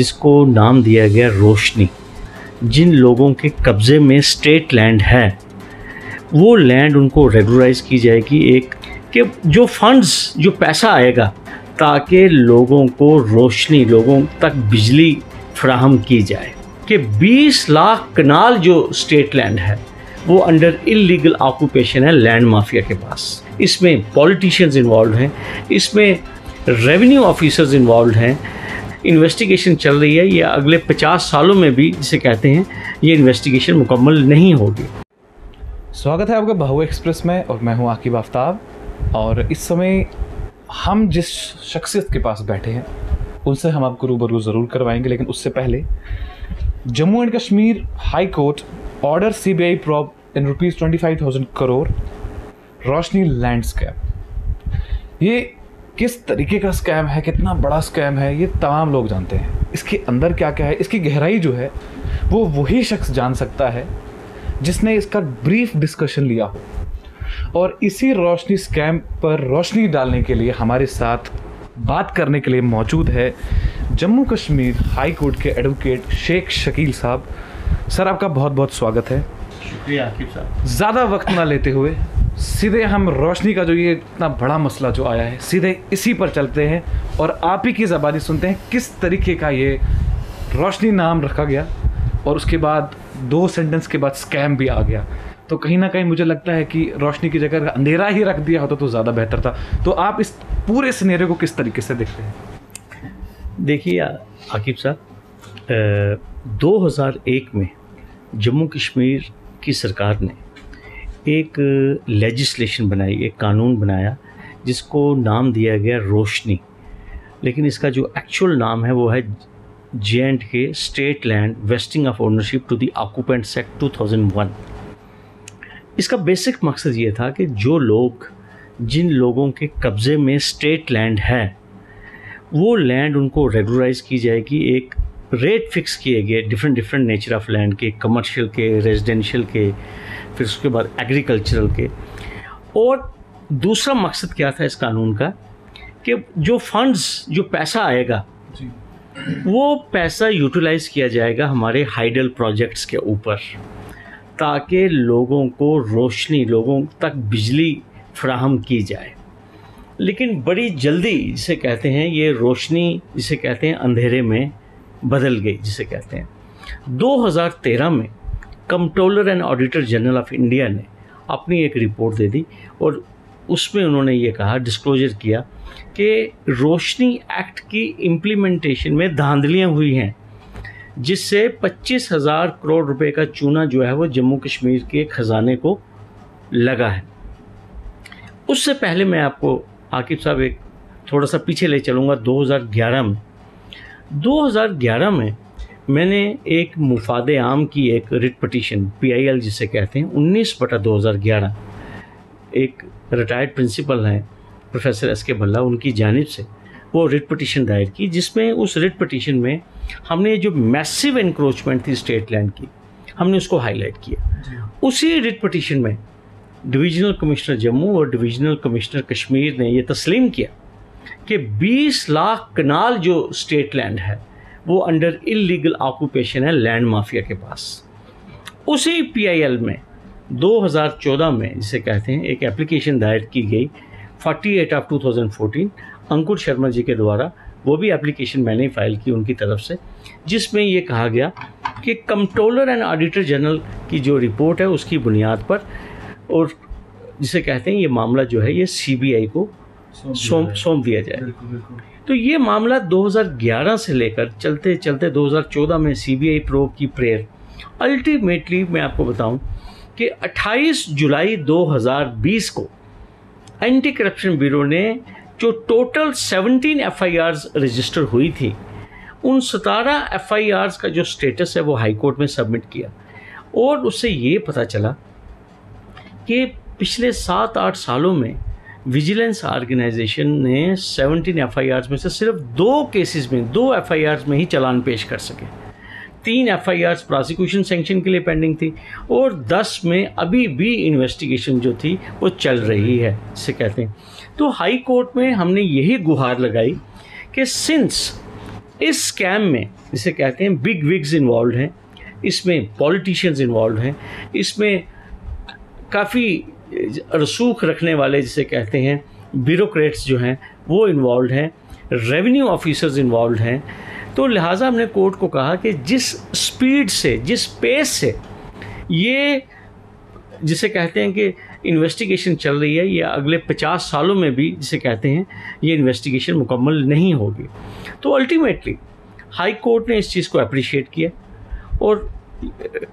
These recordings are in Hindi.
जिसको नाम दिया गया रोशनी। जिन लोगों के कब्ज़े में स्टेट लैंड है वो लैंड उनको रेगुलराइज की जाएगी। एक कि जो फंड्स, जो पैसा आएगा ताकि लोगों को रोशनी, लोगों तक बिजली फराहम की जाए। कि 20 लाख कनाल जो स्टेट लैंड है वो अंडर इलीगल ऑक्यूपेशन है लैंड माफिया के पास। इसमें पॉलिटिशियंस इन्वॉल्व हैं, इसमें रेवेन्यू ऑफिसर्स इन्वॉल्व हैं। इन्वेस्टिगेशन चल रही है। ये अगले 50 सालों में भी, जिसे कहते हैं, ये इन्वेस्टिगेशन मुकम्मल नहीं होगी। स्वागत है आपका बहु एक्सप्रेस में और मैं हूं आकिब आफ्ताब। और इस समय हम जिस शख्सियत के पास बैठे हैं उनसे हम आपको रूबरू ज़रूर करवाएंगे, लेकिन उससे पहले Jammu and Kashmir high court order CBI probe in ₹25,000 crore Roshni land scam. ये किस तरीके का स्कैम है, कितना बड़ा स्कैम है, ये तमाम लोग जानते हैं। इसके अंदर क्या क्या है, इसकी गहराई जो है वो वही शख्स जान सकता है जिसने इसका ब्रीफ डिस्कशन लिया हो। और इसी रोशनी स्कैम पर रोशनी डालने के लिए हमारे साथ बात करने के लिए मौजूद है जम्मू कश्मीर हाई कोर्ट के एडवोकेट शेख शकील साहब। सर, आपका बहुत बहुत स्वागत है। शुक्रिया आकिब साहब। ज़्यादा वक्त ना लेते हुए सीधे हम रोशनी का जो ये इतना बड़ा मसला जो आया है, सीधे इसी पर चलते हैं और आप ही की ज़बानी सुनते हैं किस तरीके का ये रोशनी नाम रखा गया और उसके बाद 2 सेंटेंस के बाद स्कैम भी आ गया। तो कहीं ना कहीं मुझे लगता है कि रोशनी की जगह अंधेरा ही रख दिया होता तो ज़्यादा बेहतर था। तो आप इस पूरे सिनेरियो को किस तरीके से देखते हैं? देखिए आकिब साहब, 2001 में जम्मू कश्मीर की सरकार ने एक लेजिस्लेशन बनाई, एक कानून बनाया जिसको नाम दिया गया रोशनी। लेकिन इसका जो एक्चुअल नाम है वो है J&K state land vesting of ownership to the occupants act 2001। इसका बेसिक मकसद ये था कि जो लोग, जिन लोगों के कब्ज़े में स्टेट लैंड है वो लैंड उनको रेगुलराइज की जाएगी। एक रेट फिक्स किए गए डिफरेंट नेचर ऑफ लैंड के, कमर्शियल के, रेजिडेंशियल के, फिर उसके बाद एग्रीकल्चरल के। और दूसरा मकसद क्या था इस कानून का कि जो फंड्स, जो पैसा आएगा वो पैसा यूटिलाइज किया जाएगा हमारे हाइडल प्रोजेक्ट्स के ऊपर ताकि लोगों को रोशनी, लोगों तक बिजली फराहम की जाए। लेकिन बड़ी जल्दी, जिसे कहते हैं, ये रोशनी, जिसे कहते हैं, अंधेरे में बदल गई, जिसे कहते हैं। 2013 में controller and auditor general of India ने अपनी एक रिपोर्ट दे दी और उसमें उन्होंने ये कहा, डिस्क्लोजर किया कि रोशनी एक्ट की इम्प्लीमेंटेशन में धांधलियाँ हुई हैं जिससे 25,000 करोड़ रुपए का चूना जो है वो जम्मू कश्मीर के ख़जाने को लगा है। उससे पहले मैं आपको आकिब साहब एक थोड़ा सा पीछे ले चलूँगा। 2011 में मैंने एक मुफादे आम की एक रिट पटिशन, PIL जिसे कहते हैं, 19/2011, एक रिटायर्ड प्रिंसिपल हैं प्रोफेसर SK भल्ला, उनकी जानिब से वो रिट पटिशन दायर की, जिसमें उस रिट पटिशन में हमने जो मैसिव इंक्रोचमेंट थी स्टेट लैंड की, हमने उसको हाईलाइट किया। उसी रिट पटिशन में डिविजनल कमिश्नर जम्मू और डिविजनल कमिश्नर कश्मीर ने ये तस्लीम किया कि 20 लाख कनाल जो स्टेट लैंड है वो अंडर इलीगल ऑक्यूपेशन है लैंड माफिया के पास। उसी PIL में 2014 में, जिसे कहते हैं, एक एप्लीकेशन दायर की गई 48/2014 अंकुर शर्मा जी के द्वारा। वो भी एप्लीकेशन मैंने फाइल की उनकी तरफ से, जिसमें ये कहा गया कि कंट्रोलर एंड ऑडिटर जनरल की जो रिपोर्ट है उसकी बुनियाद पर, और जिसे कहते हैं, ये मामला जो है ये CBI को सौंप दिया जाए। तो ये मामला 2011 से लेकर चलते चलते 2014 में CBI प्रोब की प्रेयर, अल्टीमेटली मैं आपको बताऊं कि 28 जुलाई 2020 को एंटी करप्शन ब्यूरो ने जो टोटल 17 FIRs रजिस्टर हुई थी, उन 17 FIRs का जो स्टेटस है वो हाई कोर्ट में सबमिट किया। और उससे ये पता चला कि पिछले 7-8 सालों में विजिलेंस ऑर्गेनाइजेशन ने 17 FIRs में से सिर्फ 2 केसेस में, 2 FIRs में ही चालान पेश कर सके। 3 FIRs प्रोसिक्यूशन सैंक्शन के लिए पेंडिंग थी और 10 में अभी भी इन्वेस्टिगेशन जो थी वो चल रही है, इसे कहते हैं। तो हाई कोर्ट में हमने यही गुहार लगाई कि सिंस इस स्कैम में जिसे कहते हैं बिग विग्स इन्वॉल्व हैं, इसमें पॉलिटिशियंस इन्वॉल्व हैं, इसमें काफ़ी रसूख रखने वाले जिसे कहते हैं ब्यूरोक्रेट्स जो हैं वो इन्वॉल्व हैं, रेवेन्यू ऑफिसर्स इन्वॉल्व हैं। तो लिहाजा हमने कोर्ट को कहा कि जिस स्पीड से, जिस पेस से ये जिसे कहते हैं कि इन्वेस्टिगेशन चल रही है, ये अगले 50 सालों में भी जिसे कहते हैं ये इन्वेस्टिगेशन मुकम्मल नहीं होगी। तो अल्टीमेटली हाई कोर्ट ने इस चीज़ को अप्रिशिएट किया और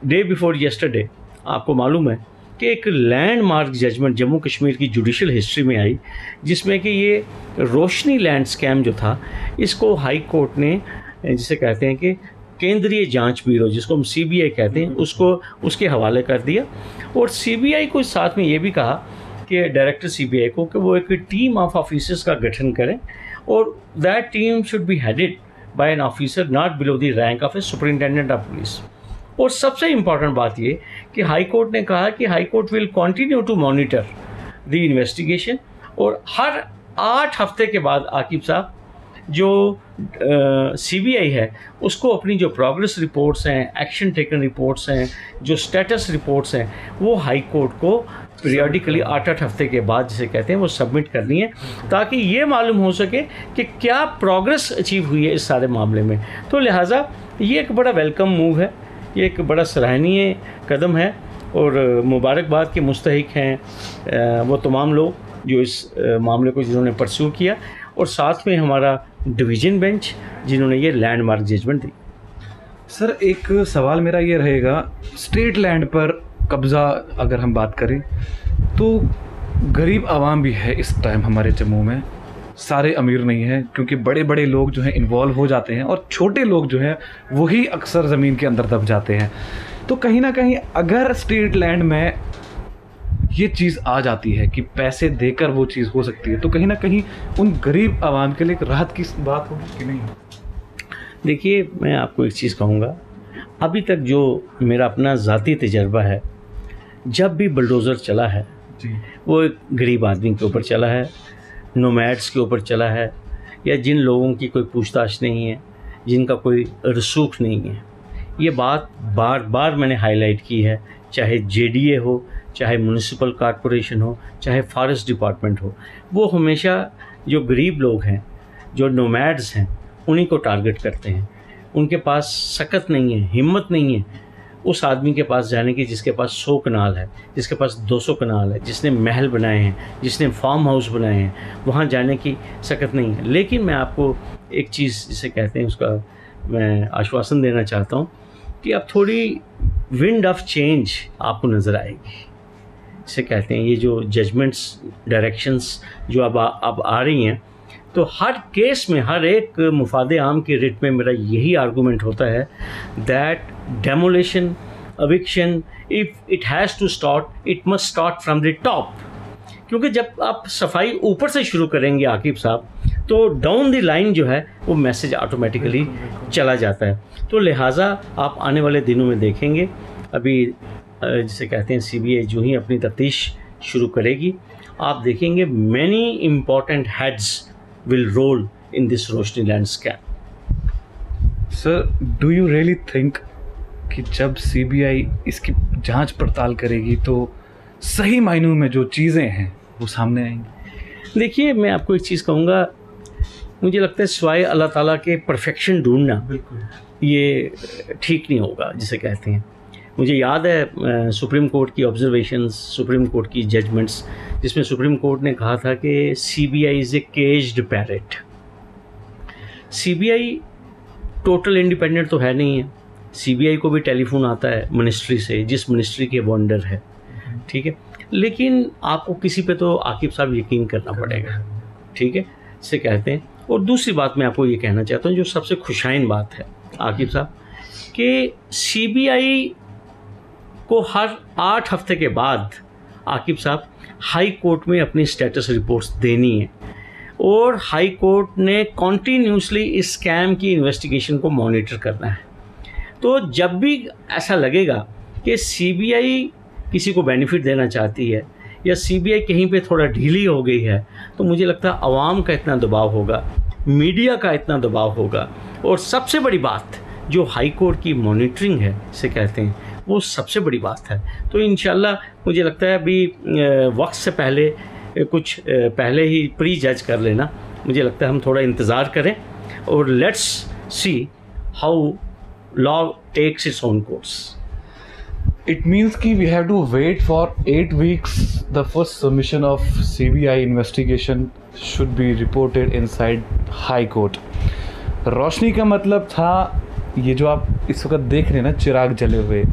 डे बिफोर यस्टरडे आपको मालूम है कि एक लैंडमार्क जजमेंट जम्मू कश्मीर की जुडिशल हिस्ट्री में आई, जिसमें कि ये रोशनी लैंड स्कैम जो था इसको हाई कोर्ट ने जिसे कहते हैं कि केंद्रीय जांच ब्यूरो, जिसको हम सीबीआई कहते हैं, उसको उसके हवाले कर दिया। और सीबीआई को साथ में ये भी कहा कि डायरेक्टर सीबीआई को कि वो एक टीम ऑफ ऑफिसर्स का गठन करें और that team should be headed by an officer not below the rank of A superintendent of police. और सबसे इम्पॉर्टेंट बात ये कि हाई कोर्ट ने कहा कि high court will continue to monitor the investigation और हर 8 हफ्ते के बाद आकिब साहब जो सीबीआई है उसको अपनी जो प्रोग्रेस रिपोर्ट्स हैं, एक्शन टेकन रिपोर्ट्स हैं, जो स्टेटस रिपोर्ट्स हैं, वो हाई कोर्ट को पीरियडिकली 8-8 हफ्ते के बाद जिसे कहते हैं वो सबमिट करनी है, ताकि ये मालूम हो सके कि क्या प्रोग्रेस अचीव हुई है इस सारे मामले में। तो लिहाजा ये एक बड़ा वेलकम मूव है, ये एक बड़ा सराहनीय कदम है और मुबारकबाद के मुस्तहिक हैं वो तमाम लोग जो इस मामले को जिन्होंने परस्यू किया और साथ में हमारा डिवीज़न बेंच जिन्होंने ये लैंडमार्क जजमेंट दी। सर एक सवाल मेरा ये रहेगा, स्टेट लैंड पर कब्ज़ा अगर हम बात करें तो गरीब आवाम भी है इस टाइम हमारे जम्मू में, सारे अमीर नहीं हैं, क्योंकि बड़े बड़े लोग जो हैं इन्वॉल्व हो जाते हैं और छोटे लोग जो हैं वही अक्सर ज़मीन के अंदर दब जाते हैं। तो कहीं ना कहीं अगर स्टेट लैंड में ये चीज़ आ जाती है कि पैसे देकर वो चीज़ हो सकती है, तो कहीं ना कहीं उन गरीब आवाम के लिए एक राहत की बात होगी कि नहीं? देखिए, मैं आपको एक चीज़ कहूँगा, अभी तक जो मेरा अपना ज़ाती तजर्बा है, जब भी बुलडोज़र चला है जी, वो एक गरीब आदमी के ऊपर चला है, नोमैड्स के ऊपर चला है, या जिन लोगों की कोई पूछताछ नहीं है, जिनका कोई रसूख नहीं है। ये बात बार बार मैंने हाईलाइट की है, चाहे जेडीए हो, चाहे म्युनिसिपल कॉरपोरेशन हो, चाहे फॉरेस्ट डिपार्टमेंट हो, वो हमेशा जो गरीब लोग हैं, जो नोमैड्स हैं, उन्हीं को टारगेट करते हैं। उनके पास सकत नहीं है, हिम्मत नहीं है उस आदमी के पास जाने की जिसके पास 100 कनाल है, जिसके पास 200 कनाल है, जिसने महल बनाए हैं, जिसने फार्म हाउस बनाए हैं, वहाँ जाने की सकत नहीं है। लेकिन मैं आपको एक चीज़ जिसे कहते हैं उसका मैं आश्वासन देना चाहता हूँ कि अब थोड़ी विंड ऑफ चेंज आपको नज़र आएगी। जिसे कहते हैं ये जो जजमेंट्स, डायरेक्शंस जो अब आ रही हैं, तो हर केस में, हर एक मुफादे आम की रिट में मेरा यही आर्गूमेंट होता है that demolition, eviction, if it has to start, it must start from the top। क्योंकि जब आप सफाई ऊपर से शुरू करेंगे आकिब साहब, तो डाउन द लाइन जो है वो मैसेज ऑटोमेटिकली चला जाता है। तो लिहाजा आप आने वाले दिनों में देखेंगे, अभी जिसे कहते हैं सीबीआई जो ही अपनी तफ्तीश शुरू करेगी, आप देखेंगे many important heads will roll in this Roshni land scam. Sir, do you really think कि जब सीबीआई इसकी जांच पड़ताल करेगी तो सही मायनों में जो चीज़ें हैं वो सामने आएंगी? देखिए, मैं आपको एक चीज़ कहूँगा, मुझे लगता है सिवाय अल्लाह ताला के परफेक्शन ढूंढना ये ठीक नहीं होगा जिसे कहते हैं। मुझे याद है सुप्रीम कोर्ट की ऑब्जर्वेशंस, सुप्रीम कोर्ट की जजमेंट्स, जिसमें सुप्रीम कोर्ट ने कहा था कि CBI is a caged parrot. CBI total independent तो है नहीं है, सीबीआई को भी टेलीफोन आता है मिनिस्ट्री से, जिस मिनिस्ट्री के वो अंडर है, ठीक है। लेकिन आपको किसी पे तो आकिब साहब यकीन करना पड़ेगा, ठीक है, इसे कहते हैं। और दूसरी बात मैं आपको ये कहना चाहता हूँ, जो सबसे खुशाइन बात है आकिब साहब, कि सीबीआई को हर 8 हफ्ते के बाद आकिब साहब हाई कोर्ट में अपनी स्टेटस रिपोर्ट्स देनी है, और हाई कोर्ट ने कॉन्टीन्यूसली इस स्कैम की इन्वेस्टिगेशन को मॉनिटर करना है। तो जब भी ऐसा लगेगा कि सीबीआई किसी को बेनिफिट देना चाहती है या सीबीआई कहीं पे थोड़ा ढीली हो गई है, तो मुझे लगता है आवाम का इतना दबाव होगा, मीडिया का इतना दबाव होगा, और सबसे बड़ी बात जो हाई कोर्ट की मॉनिटरिंग है इसे कहते हैं, वो सबसे बड़ी बात है। तो इंशाल्लाह मुझे लगता है अभी वक्त से पहले कुछ पहले ही प्री जज कर लेना, मुझे लगता है हम थोड़ा इंतज़ार करें और let's see how law takes its own course. It means कि we have to wait for 8 weeks. The first submission of CBI investigation should be reported inside High Court. रोशनी का मतलब था ये जो आप इस वक्त देख रहे हैं ना, चिराग जले हुए,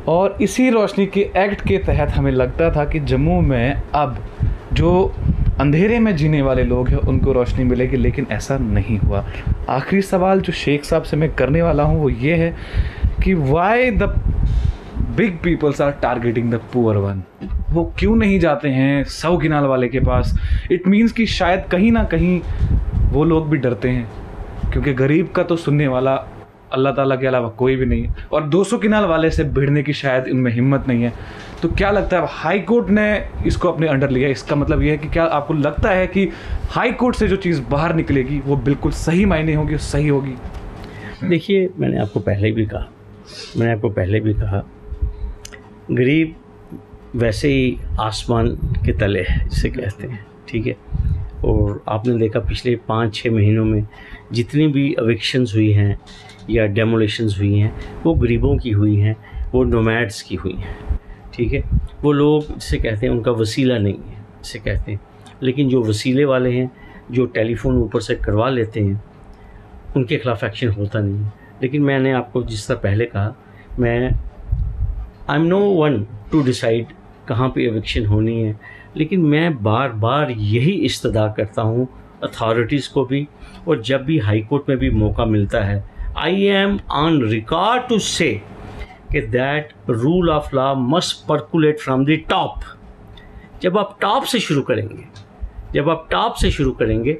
और इसी रोशनी के एक्ट के तहत हमें लगता था कि जम्मू में अब जो अंधेरे में जीने वाले लोग हैं उनको रोशनी मिलेगी, लेकिन ऐसा नहीं हुआ। आखिरी सवाल जो शेख साहब से मैं करने वाला हूँ वो ये है कि why the big peoples are targeting the poor one. वो क्यों नहीं जाते हैं 100 किनाल वाले के पास? इट मीन्स कि शायद कहीं ना कहीं वो लोग भी डरते हैं, क्योंकि गरीब का तो सुनने वाला अल्लाह ताला के अलावा कोई भी नहीं है, और 200 किनाल वाले से भिड़ने की शायद उनमें हिम्मत नहीं है। तो क्या लगता है हाई कोर्ट ने इसको अपने अंडर लिया? इसका मतलब ये है कि क्या आपको लगता है कि हाई कोर्ट से जो चीज़ बाहर निकलेगी वो बिल्कुल सही मायने होगी, सही होगी? देखिए, मैंने आपको पहले भी कहा गरीब वैसे ही आसमान के तले है जिसे कहते हैं, ठीक है। और आपने देखा पिछले 5-6 महीनों में जितनी भी एविक्शंस हुई हैं या डेमोलिशंस हुई हैं वो गरीबों की हुई हैं, वो नोमैड्स की हुई हैं, ठीक है। वो लोग जिसे कहते हैं उनका वसीला नहीं है जिसे कहते हैं, लेकिन जो वसीले वाले हैं जो टेलीफोन ऊपर से करवा लेते हैं उनके खिलाफ एक्शन होता नहीं है। लेकिन मैंने आपको जिस तरह पहले कहा, I am no one to decide कहाँ पे एविक्शन होनी है, लेकिन मैं बार बार यही इस्तदा करता हूँ अथॉरिटीज़ को भी, और जब भी हाई कोर्ट में भी मौका मिलता है I am on record to से कि that rule of law must percolate from the top. जब आप टॉप से शुरू करेंगे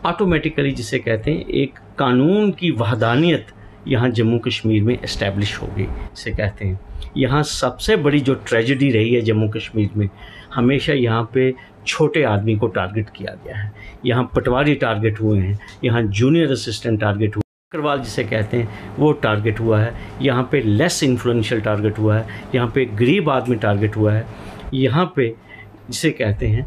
ऑटोमेटिकली जिसे कहते हैं एक कानून की वहदानियत यहाँ जम्मू कश्मीर में इस्टेब्लिश होगी इसे कहते हैं। यहाँ सबसे बड़ी जो ट्रेजेडी रही है जम्मू कश्मीर में, हमेशा यहाँ पे छोटे आदमी को टारगेट किया गया है। यहाँ पटवारी टारगेट हुए हैं, यहाँ जूनियर असिस्टेंट टारगेट हुए, अग्रवाल जिसे कहते हैं वो टारगेट हुआ है, यहाँ पे लेस इन्फ्लुएंशियल टारगेट हुआ है, यहाँ पे गरीब आदमी टारगेट हुआ है, यहाँ पे जिसे कहते हैं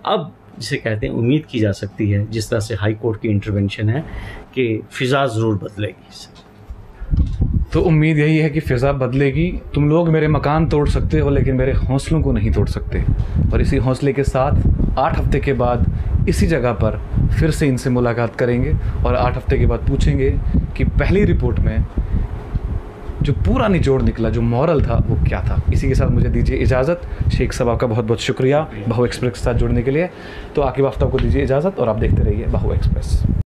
अब जिसे कहते हैं उम्मीद की जा सकती है जिस तरह से हाई कोर्ट की इंटरवेंशन है कि फ़िज़ा ज़रूर बदलेगी। तो उम्मीद यही है कि फ़िज़ा बदलेगी। तुम लोग मेरे मकान तोड़ सकते हो लेकिन मेरे हौसलों को नहीं तोड़ सकते। और इसी हौसले के साथ 8 हफ्ते के बाद इसी जगह पर फिर से इनसे मुलाकात करेंगे और 8 हफ्ते के बाद पूछेंगे कि पहली रिपोर्ट में जो पूरा निचोड़ निकला, जो मॉरल था, वो क्या था। इसी के साथ मुझे दीजिए इजाज़त। शेख साहब आपका बहुत बहुत शुक्रिया बहु एक्सप्रेस के साथ जुड़ने के लिए। तो आकिब आफ्ताब को दीजिए इजाज़त और आप देखते रहिए बहु एक्सप्रेस।